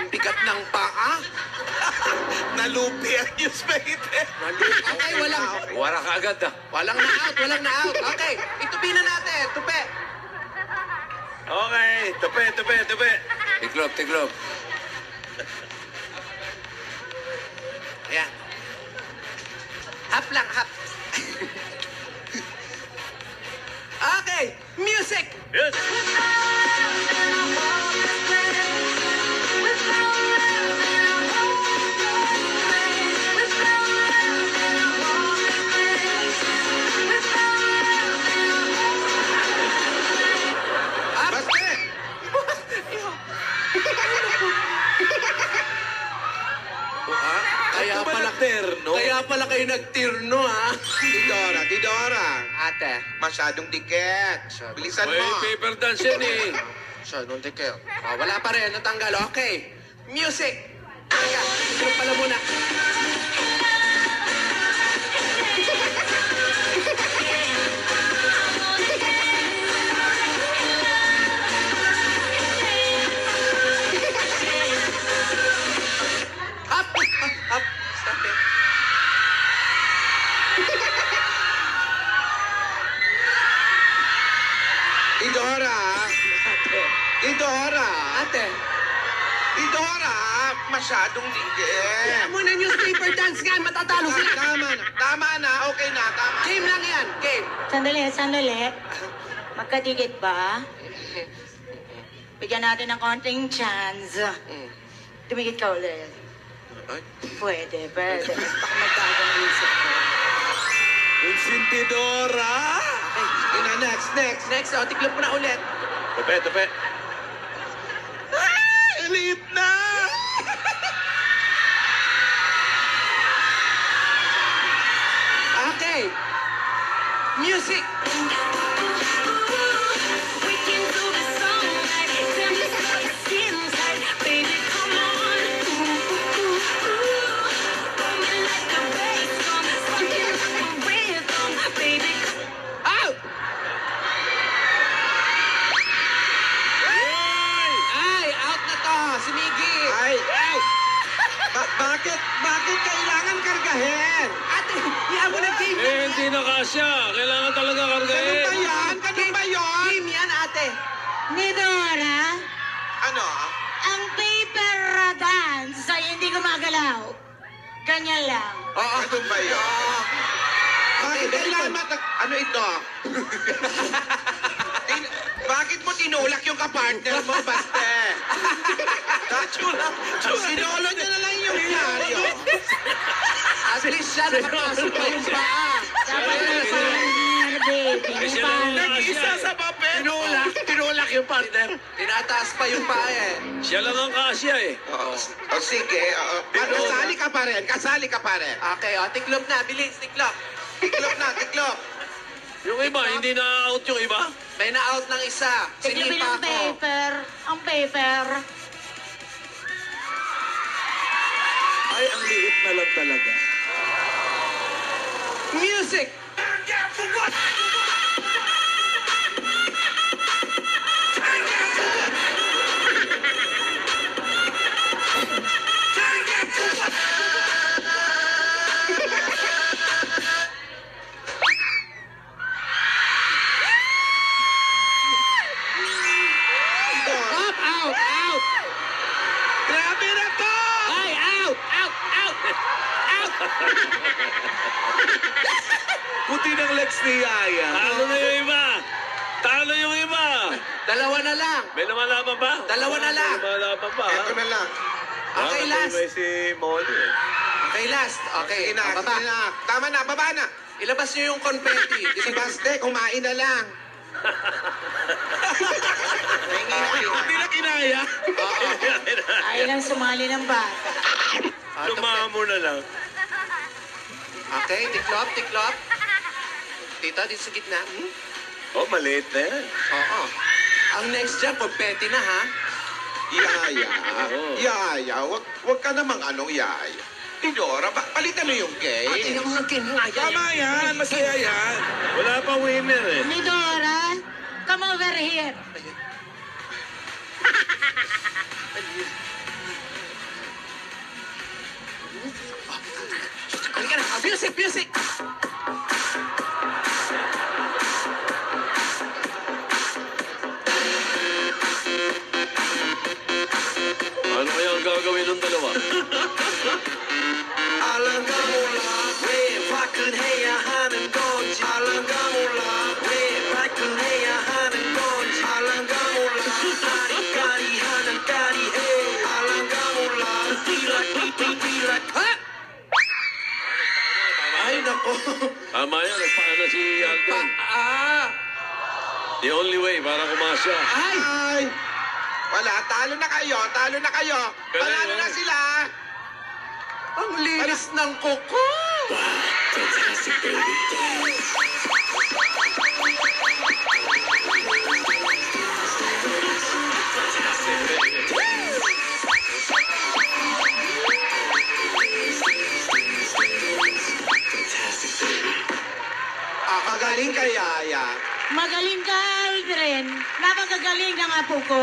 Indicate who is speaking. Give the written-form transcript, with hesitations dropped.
Speaker 1: Ang bigat ng paa.
Speaker 2: Nalupi ang newspaper.
Speaker 1: Okay,
Speaker 3: Wala ka agad ah.
Speaker 1: walang na-out. Okay, itupi na natin. Tupi.
Speaker 2: Okay, tupi.
Speaker 3: Tiklop.
Speaker 1: Ayan. Hap lang, hap. Okay, music!
Speaker 2: Yes.
Speaker 1: Up!
Speaker 2: Baste!
Speaker 1: Kaya pala kayo nagtirno, ha?
Speaker 2: Tidora.
Speaker 1: Ate.
Speaker 2: Masyadong dikit. Bilisan
Speaker 3: May
Speaker 2: mo.
Speaker 3: paper dance yan eh.
Speaker 1: Siya, nung kayo. Oh, wala pa rin, natanggal. Okay, music! Teka, ito pala muna. Up! Stop it. Ate.
Speaker 2: Tidora, masyadong dikit.
Speaker 1: Kaya mo na newspaper dance nga, matatalo sila.
Speaker 2: Tama na, okay na, tama.
Speaker 1: Game lang yan, game.
Speaker 4: Sandali. Magkadikit ba? Bigyan natin ng konting chance. Tumigit ka ulit. Pwede. Baka magkagong isip ko.
Speaker 2: Tidora. Okay, next.
Speaker 1: Next, tiklop mo na ulit.
Speaker 2: Tupi. Elite na!
Speaker 1: Okay. Music. Out! Ay, out na to. Si Miggy.
Speaker 2: Ay! Bakit kailangan kargahin?
Speaker 1: Ate, yan mo na game.
Speaker 3: Hindi na kasya. Kailangan talaga kargahin.
Speaker 2: Ganun ba yun?
Speaker 1: Game yan, ate.
Speaker 4: Ni Dora,
Speaker 2: Ano?
Speaker 4: ang paper dance ay hindi gumagalaw. Ganyan lang.
Speaker 1: Oo.
Speaker 2: Ganun ba yun? Bakit kailangan Ano ito? Bakit mo tinulak yung kapartner mo, Baste? Sinolo niya na lang yung diaryo.
Speaker 1: At least siya nakapasok pa yung paa.
Speaker 4: Dapat na parang baby.
Speaker 3: Kasi siya lang yung
Speaker 2: Nag-isa
Speaker 3: kasya
Speaker 2: sa papel. Tinulak yung partner.
Speaker 1: Tinataas pa yung paa eh.
Speaker 3: Siya lang ang kasya eh.
Speaker 2: O sige. Kasali ka pa rin.
Speaker 1: Okay, tiklop na. Bilis, tiklop.
Speaker 2: Tiklop.
Speaker 3: Yung iba, hindi na-out yung iba.
Speaker 1: May na-out ng isa.
Speaker 4: Tiklopin
Speaker 1: Sinipa
Speaker 4: ang
Speaker 1: ko.
Speaker 4: paper. Ang paper.
Speaker 2: Ay, ang liit na lang talaga.
Speaker 1: Music! Up, out!
Speaker 2: Grabe na to!
Speaker 1: Ay, out!
Speaker 2: Puti ng legs ni Yaya.
Speaker 3: Talo yung iba.
Speaker 1: Dalawa na lang.
Speaker 3: May lumalaban pa?
Speaker 1: Dalawa na lang.
Speaker 3: May lumalaban pa.
Speaker 2: Ito na lang.
Speaker 1: Okay, last.
Speaker 3: May si Molly.
Speaker 1: Okay, last. Okay, baba.
Speaker 2: Tama na, baba na.
Speaker 1: Ilabas niyo yung confetti.
Speaker 2: Si Baste, kumain na lang. Hindi na kinaya.
Speaker 4: Ayaw lang sumali ng bata.
Speaker 3: Tumama mo na lang.
Speaker 1: Okay, tiklop. Tita, dito sa gitna.
Speaker 3: Oh, maliit na yan.
Speaker 1: Oo. Ang next dyan, confetti na, ha?
Speaker 2: Yaya, wag ka namang Yaya. Tidora, palitan mo yung game.
Speaker 1: Yung nagkinaya.
Speaker 2: Tama yan, masaya yan.
Speaker 3: Wala pa winner eh.
Speaker 4: Ni Dora, come over here.
Speaker 1: Music, music!
Speaker 3: Ano kaya ang gagawin ng dalawa?
Speaker 5: Alam ka 몰라 왜 화끈해야 하는 건지 아랑 가 몰라 왜 발끈해야 하는 건지 아랑 가 몰라 까리까리하는 까리해 아랑 가 몰라 삐락삐삐삐락
Speaker 1: Ha? Ay, nako.
Speaker 3: Tama yan, nagpaano si Alden. The only way para kumasya.
Speaker 1: Ay!
Speaker 2: Ay! Wala, talo na kayo, talo na kayo. Panalo na sila.
Speaker 1: Ang linis ng kuko!
Speaker 2: Magaling kay Yaya.
Speaker 4: Magaling ka, Aldrin. Napakagaling ng apo ko.